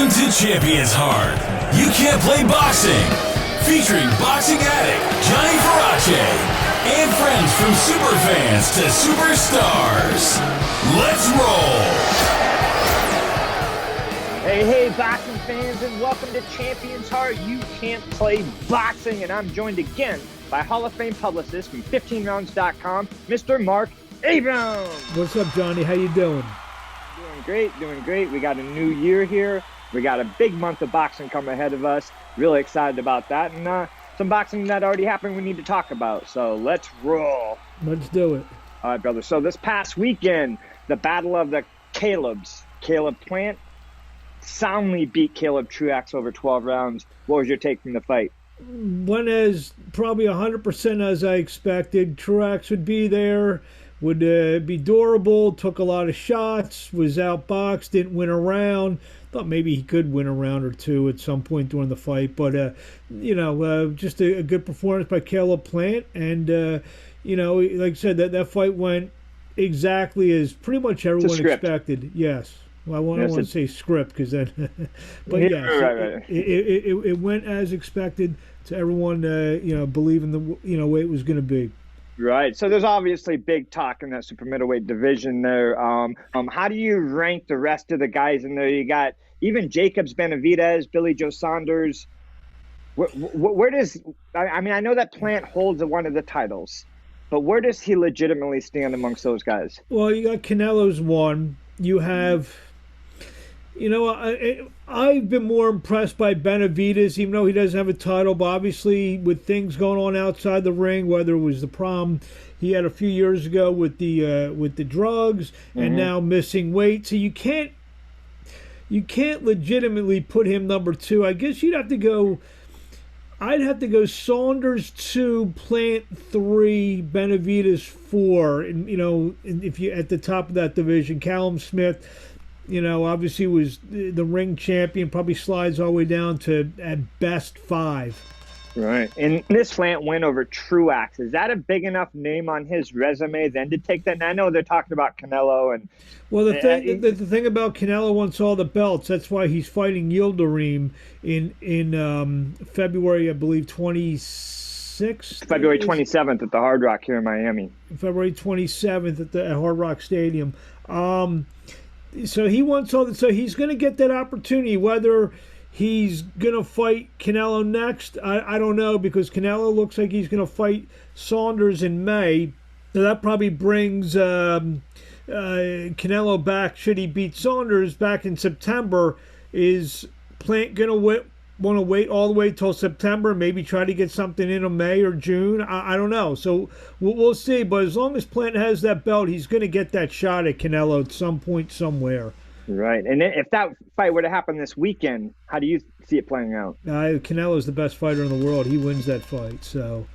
Welcome to ChampionsHeart. You can't play boxing. Featuring boxing addict Johnny Farache and friends from superfans to superstars. Let's roll. Hey, boxing fans, and welcome to ChampionsHeart. You can't play boxing, and I'm joined again by Hall of Fame publicist from 15rounds.com, Mr. Marc Abrams. What's up, Johnny? How you doing? Doing great. We got a new year here. We got a big month of boxing coming ahead of us. Really excited about that. And some boxing that already happened we need to talk about. So let's roll. Let's do it. All right, brother. So this past weekend, the battle of the Calebs. Caleb Plant soundly beat Caleb Truax over 12 rounds. What was your take from the fight? Went as probably 100% as I expected. Truax would be there. Would be durable, took a lot of shots, was outboxed, didn't win a round. Thought maybe he could win a round or two at some point during the fight. But, just a good performance by Caleb Plant. And, like I said, that fight went exactly as pretty much everyone expected. Yes. Well, I don't want to say script because then, but yes, right. It went as expected to everyone, believing the way it was going to be. Right. So there's obviously big talk in that super middleweight division there. How do you rank the rest of the guys in there? You got even Jacobs, Benavidez, Billy Joe Saunders. Where does I know that Plant holds one of the titles, but where does he legitimately stand amongst those guys? Well, you got Canelo's one. You have. I've been more impressed by Benavidez, even though he doesn't have a title. But obviously, with things going on outside the ring, whether it was the problem he had a few years ago with the drugs and now missing weight, so you can't legitimately put him number two. I guess you'd have to go. I'd have to go Saunders 2, Plant 3, Benavidez 4, and if you at the top of that division, Callum Smith. Obviously was the ring champion, probably slides all the way down to, at best, 5. Right. And this Plant win over Truax, is that a big enough name on his resume then to take that? And I know they're talking about Canelo. Well, the thing about Canelo wants all the belts. That's why he's fighting Yildirim in February, I believe, 26th? February 27th at the Hard Rock here in Miami. February 27th at the Hard Rock Stadium. So he wants all that. So he's going to get that opportunity. Whether he's going to fight Canelo next, I don't know, because Canelo looks like he's going to fight Saunders in May. So that probably brings Canelo back. Should he beat Saunders back in September? Is Plant going to want to wait all the way till September, maybe try to get something in May or June? I don't know. So we'll see. But as long as Plant has that belt, he's going to get that shot at Canelo at some point somewhere. Right. And if that fight were to happen this weekend, how do you see it playing out? Canelo's the best fighter in the world. He wins that fight. So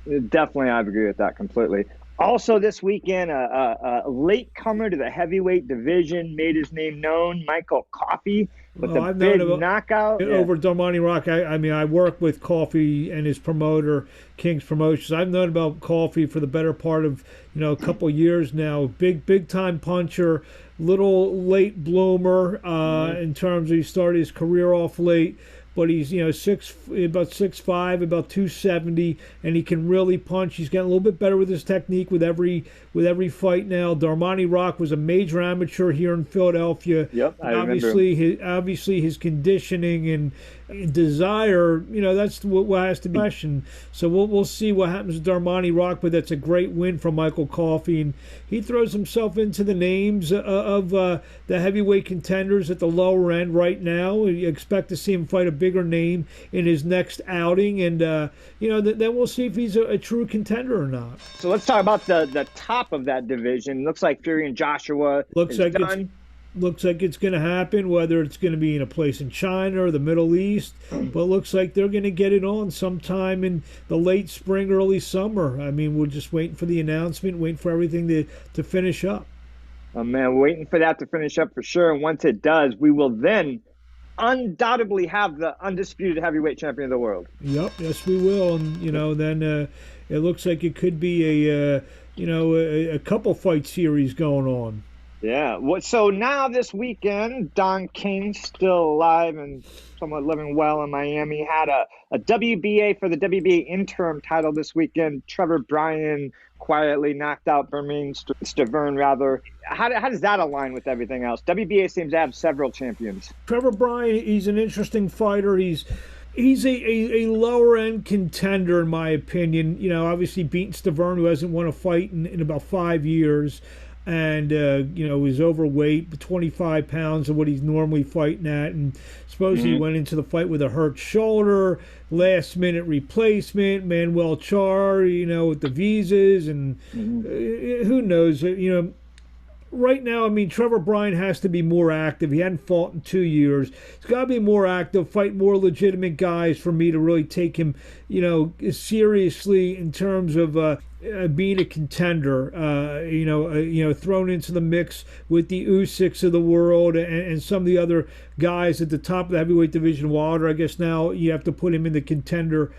definitely, I agree with that completely. Also this weekend, a late comer to the heavyweight division made his name known, Michael Coffie, with a big knockout over Darmani Rock. I work with Coffie and his promoter, King's Promotions. I've known about Coffie for the better part of a couple years now. Big time puncher, little late bloomer in terms of he started his career off late. But he's about 6'5", about 270, and he can really punch. He's getting a little bit better with his technique with every fight now. Darmani Rock was a major amateur here in Philadelphia. Yep, I remember. Obviously his conditioning and desire, that's what has to be questioned. So we'll see what happens with Darmani Rock, but that's a great win from Michael Coffie, and he throws himself into the names of the heavyweight contenders at the lower end right now. You expect to see him fight a bigger name in his next outing, and then we'll see if he's a true contender or not. So let's talk about the top of that division. Looks like Fury and Joshua looks like it's going to happen, whether it's going to be in a place in China or the Middle East. But it looks like they're going to get it on sometime in the late spring, early summer. We're just waiting for the announcement, waiting for everything to finish up. Oh, man, waiting for that to finish up for sure. And once it does, we will then undoubtedly have the undisputed heavyweight champion of the world. Yep, yes, we will. And, then it looks like it could be a couple fight series going on. Yeah. So now this weekend, Don King, still alive and somewhat living well in Miami, had a WBA for the WBA interim title this weekend. Trevor Bryan quietly knocked out Stirvine, rather. How does that align with everything else? WBA seems to have several champions. Trevor Bryan, he's an interesting fighter. He's a lower end contender in my opinion. You know, obviously beating Stirvine, who hasn't won a fight in about 5 years. And you know, he's overweight, 25 pounds of what he's normally fighting at, and supposedly he went into the fight with a hurt shoulder, last minute replacement, Manuel Char, you know, with the visas, and who knows, you know. Right now, I mean, Trevor Bryan has to be more active. He hadn't fought in 2 years. He's got to be more active, fight more legitimate guys for me to really take him, you know, seriously in terms of being a contender. You know, thrown into the mix with the Useks of the world and some of the other guys at the top of the heavyweight division. Wilder, I guess now you have to put him in the contender.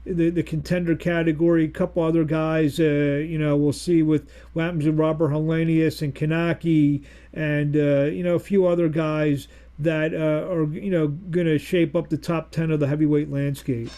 The contender category. A couple other guys, you know, we'll see what happens with Robert Helenius and Kanaki, and you know, a few other guys that are, you know, going to shape up the top 10 of the heavyweight landscape.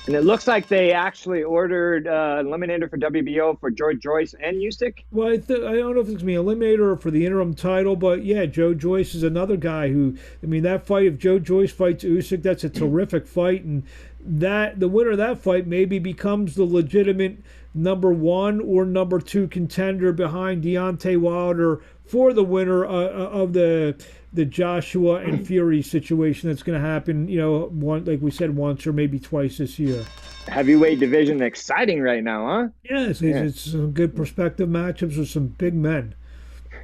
And it looks like they actually ordered Eliminator for WBO for Joyce and Usek. Well, I don't know if it's going to be Eliminator or for the interim title, but yeah, Joe Joyce is another guy who, I mean, that fight, if Joe Joyce fights Usek, that's a terrific fight, and that the winner of that fight maybe becomes the legitimate number 1 or number 2 contender behind Deontay Wilder for the winner of the Joshua and Fury situation that's going to happen, you know, like we said, once or maybe twice this year. Heavyweight division exciting right now, huh? Yes, it's some good prospective matchups with some big men.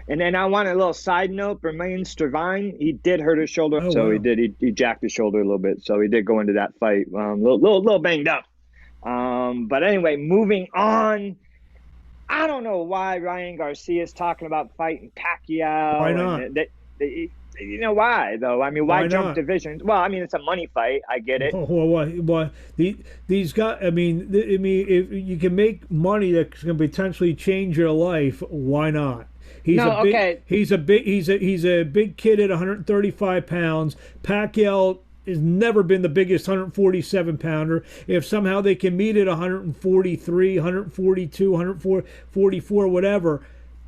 And then I want a little side note, Bernmine Stirvine, he did hurt his shoulder. Oh, so wow. he jacked his shoulder a little bit. So he did go into that fight little banged up. But anyway, moving on. I don't know why Ryan Garcia is talking about fighting Pacquiao. Why not? You know why, though? I mean, why jump not? divisions? Well, I mean, it's a money fight. I get it. Well, these guys, I mean, if you can make money that can potentially change your life, why not? He's a big kid at 135 pounds. Pacquiao has never been the biggest 147 pounder. If somehow they can meet at 143, 142, 144, whatever,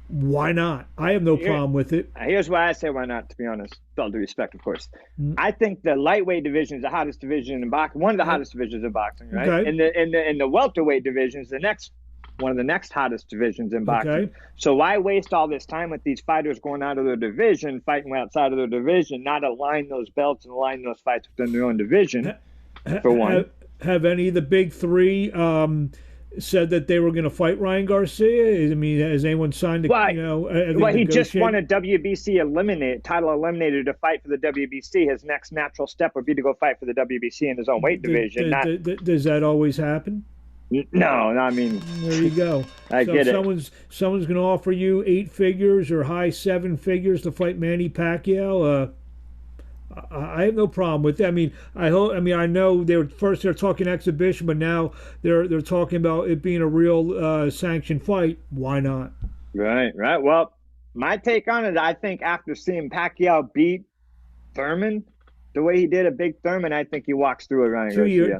why not? I have no problem with it. Here's why I say why not, to be honest. With all due respect, of course. I think the lightweight division is the hottest division in boxing. One of the hottest divisions in boxing, right? Okay. And the welterweight division is one of the next hottest divisions in boxing. Okay. So why waste all this time with these fighters going out of their division, fighting outside of their division, not align those belts and align those fights within their own division, for one. Have any of the big three said that they were going to fight Ryan Garcia? I mean, has anyone signed a, well, he just won a WBC title eliminator to fight for the WBC. His next natural step would be to go fight for the WBC in his own weight division. Does that always happen? No, I mean, there you go. I get it. Someone's going to offer you 8 figures or high 7 figures to fight Manny Pacquiao. I have no problem with it. I mean, I know they're talking exhibition, but now they're talking about it being a real sanctioned fight. Why not? Right. Well, my take on it, I think after seeing Pacquiao beat Thurman, the way he did a big Thurman, I think he walks through it, Ryan Garcia.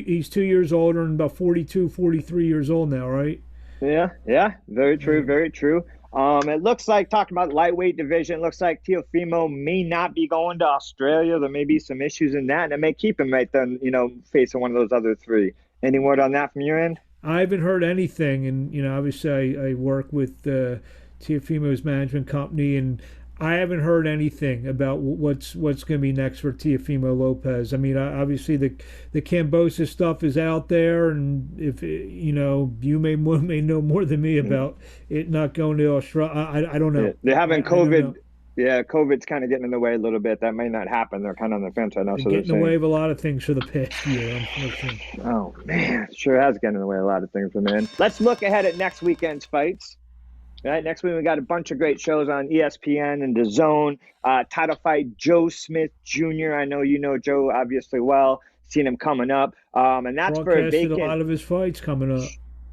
He's 2 years older and about 42, 43 years old now, right? Yeah. Very true, very true. It looks like, talking about lightweight division, it looks like Teofimo may not be going to Australia. There may be some issues in that, and it may keep him right then, facing one of those other 3. Any word on that from your end? I haven't heard anything, and obviously I work with Teofimo's management company, and I haven't heard anything about what's going to be next for Teofimo Lopez. I mean, obviously the Kambosis stuff is out there, and if you may know more than me about it not going to Australia. I don't know. Yeah, they're having COVID. Yeah, COVID's kind of getting in the way a little bit. That may not happen. They're kind of on the fence right now. They're getting in the way of a lot of things for the past year, unfortunately. Oh man, sure has gotten in the way of a lot of things, man. Let's look ahead at next weekend's fights. Right, next week we got a bunch of great shows on ESPN and DAZN. Title fight, Joe Smith Jr. I know you know Joe obviously well. Seen him coming up, and that's for a vacant. A lot of his fights coming up.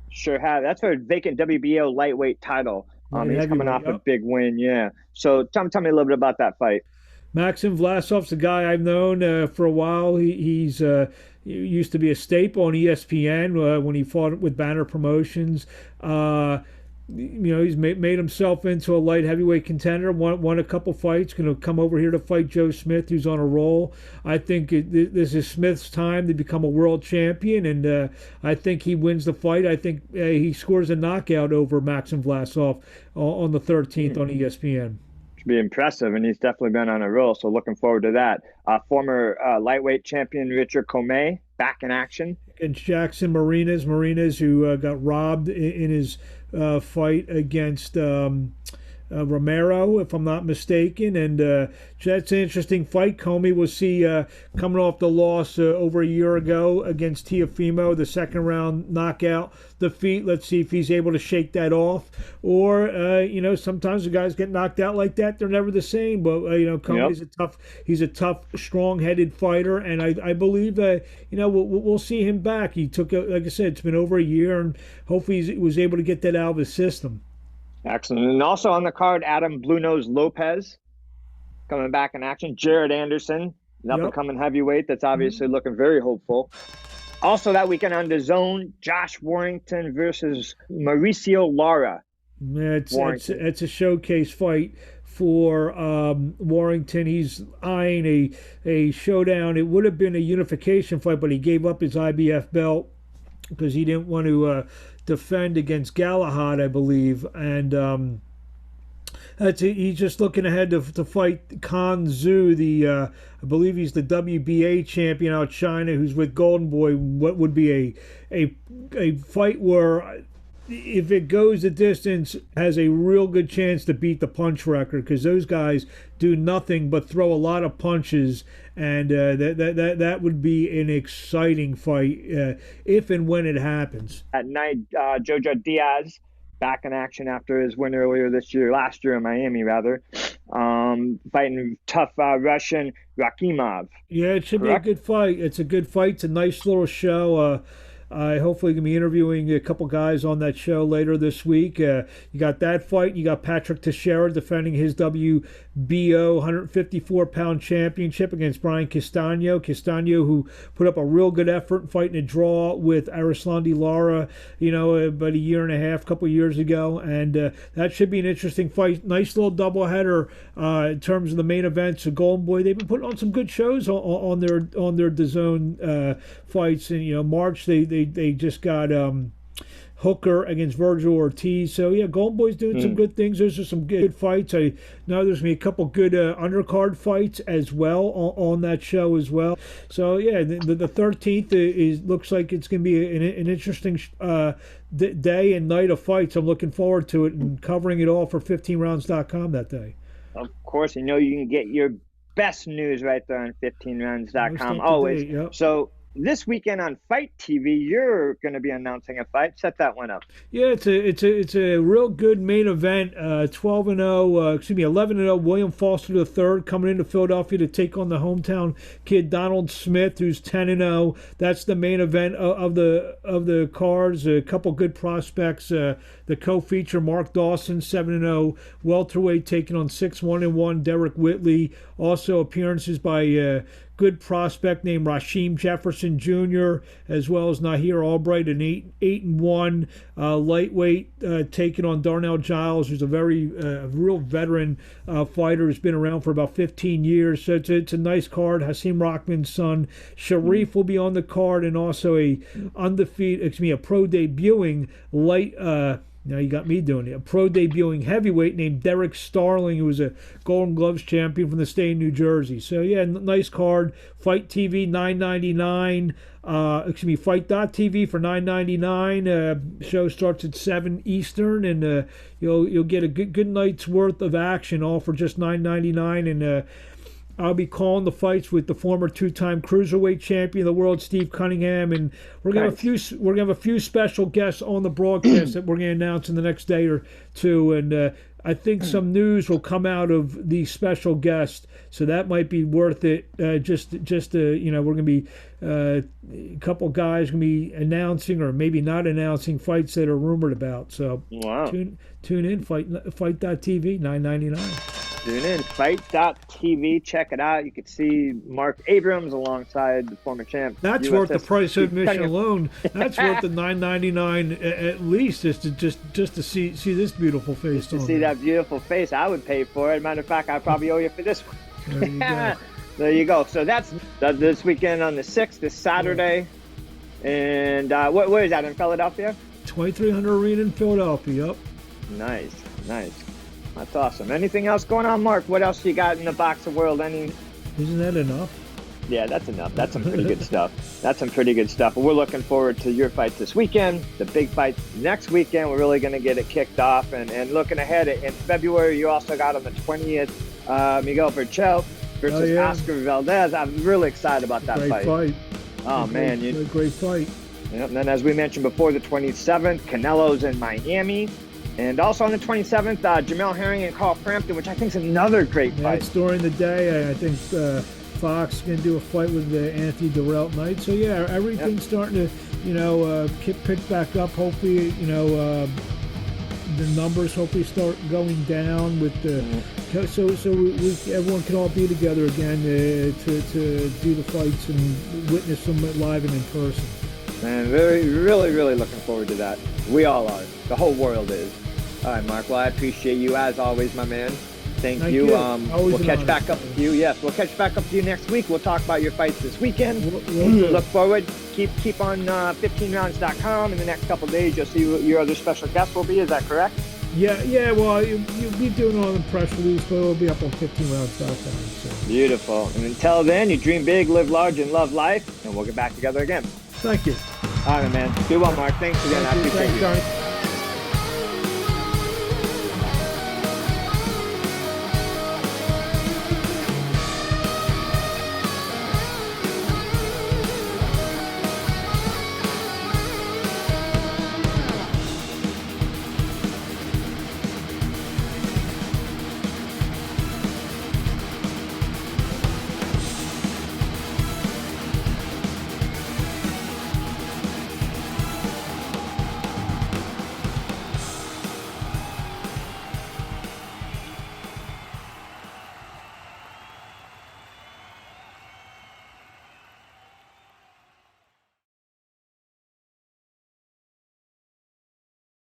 Sure have. That's for a vacant WBO lightweight title. He's coming off a Yep. big win, yeah. So tell me a little bit about that fight. Maxim Vlasov's a guy I've known for a while. He used to be a staple on ESPN when he fought with Banner Promotions. He's made himself into a light heavyweight contender. Won a couple fights. Going to come over here to fight Joe Smith, who's on a roll. I think this is Smith's time to become a world champion, and I think he wins the fight. I think he scores a knockout over Maxim Vlasov on the 13th on ESPN. Be impressive, and he's definitely been on a roll, so looking forward to that. Former lightweight champion Richard Comey back in action against Jackson Marinas, who got robbed in his fight against Romero, if I'm not mistaken, and that's an interesting fight. Comey was coming off the loss over a year ago against Teofimo, the second round knockout defeat. Let's see if he's able to shake that off, or sometimes the guys get knocked out like that, they're never the same. But Comey's he's a tough, strong-headed fighter, and I believe we'll see him back. He took, like I said, it's been over a year, and hopefully he was able to get that out of his system. Excellent. And also on the card, Adam Blue Nose Lopez coming back in action. Jared Anderson, an up-and-coming heavyweight that's obviously looking very hopeful. Also that weekend on DAZN, Josh Warrington versus Mauricio Lara. It's a showcase fight for Warrington. He's eyeing a showdown. It would have been a unification fight, but he gave up his IBF belt because he didn't want to defend against Galahad, I believe, and he's just looking ahead to fight Kan Zhu, I believe he's the WBA champion out of China, who's with Golden Boy. What would be a fight where, if it goes the distance, has a real good chance to beat the punch record, because those guys do nothing but throw a lot of punches, and that would be an exciting fight if and when it happens. At night, Jojo Diaz back in action after his win last year in Miami, rather. Fighting tough Russian Rakimov. Yeah, it should be a good fight. It's a good fight. It's a nice little show. I hopefully going to be interviewing a couple guys on that show later this week. You got that fight. You got Patrick Teixeira defending his WBO 154-pound championship against Brian Castano. Castano, who put up a real good effort fighting a draw with Arislandi Lara, about a year and a half, couple years ago. And that should be an interesting fight. Nice little doubleheader in terms of the main events. So Golden Boy, they've been putting on some good shows on their DAZN fights. And March they just got Hooker against Virgil Ortiz. So yeah, Golden Boy's doing some good things. Those are some good fights. I know there's gonna be a couple good undercard fights as well on that show as well. So yeah, the 13th looks like it's gonna be an interesting day and night of fights. I'm looking forward to it and covering it all for 15rounds.com that day. Of course, you can get your best news right there on 15rounds.com always. Yep. So this weekend on Fight TV, you're going to be announcing a fight. Set that one up. Yeah, it's a real good main event. 11-0. William Foster III coming into Philadelphia to take on the hometown kid Donald Smith, who's 10-0. That's the main event of the cards. A couple good prospects. The co-feature Mark Dawson, 7-0 welterweight, taking on 6-1-1 Derek Whitley. Also appearances by good prospect named Rasheem Jefferson Jr., as well as Nahir Albright, an 8-1 lightweight, taking on Darnell Giles, who's a very real veteran fighter who's been around for about 15 years. So it's a nice card. Hasim Rahman's son Sharif will be on the card, and also a pro debuting light. Now you got me doing it. A pro debuting heavyweight named Derek Starling, who was a Golden Gloves champion from the state of New Jersey. So yeah, nice card. Fight TV $9.99. Fight.tv for $9.99. Show starts at 7 Eastern, and you'll get a good night's worth of action, all for just $9.99. And I'll be calling the fights with the former two-time cruiserweight champion of the world, Steve Cunningham, and we're gonna have a few special guests on the broadcast that we're gonna announce in the next day or two. And I think some news will come out of the special guest, so that might be worth it. Just we're going to be a couple guys going to be announcing or maybe not announcing fights that are rumored about. So wow. Tune in, fight.tv, $9.99. Tune in, fight.tv. Check it out. You can see Marc Abrams alongside the former champ. That's worth the price of admission alone. That's worth the $9.99 at least, just to see this beautiful face. To see that beautiful face, I would pay for it. Matter of fact, I probably owe you for this one. There you go. There you go. So that's this weekend on the 6th, this Saturday. Yeah. And where is that, in Philadelphia? 2300 Arena in Philadelphia, yep. Nice. That's awesome. Anything else going on, Marc? What else you got in the boxing world? Isn't that enough? Yeah, that's enough. That's some pretty good stuff. We're looking forward to your fight this weekend, the big fight next weekend. We're really going to get it kicked off. And looking ahead, in February, you also got on the 20th, Miguel Berchelt versus Oscar Valdez. I'm really excited about that fight. Great fight. Oh, man. Great fight. Yep. And then, as we mentioned before, the 27th, Canelo's in Miami. And also on the 27th, Jamel Herring and Carl Frampton, which I think is another great fight. That's during the day. I think Fox can do a fight with Anthony Durrell tonight. So yeah, everything's starting to, pick back up. Hopefully, the numbers hopefully start going down with the. So everyone can all be together again to do the fights and witness them live and in person. Man, really looking forward to that. We all are. The whole world is. All right, Marc. Well, I appreciate you as always, my man. Thank you. We'll catch back up with you. Yes, we'll catch back up with you next week. We'll talk about your fights this weekend. Look forward. Keep on 15rounds.com. In the next couple of days, you'll see what your other special guest will be. Is that correct? Yeah. Well, you'll be doing it on the press release, but it'll be up on 15rounds.com. So. Beautiful. And until then, you dream big, live large, and love life. And we'll get back together again. Thank you. All right, man. Do well, Marc. Thanks again. I appreciate you. Thanks, Johnny.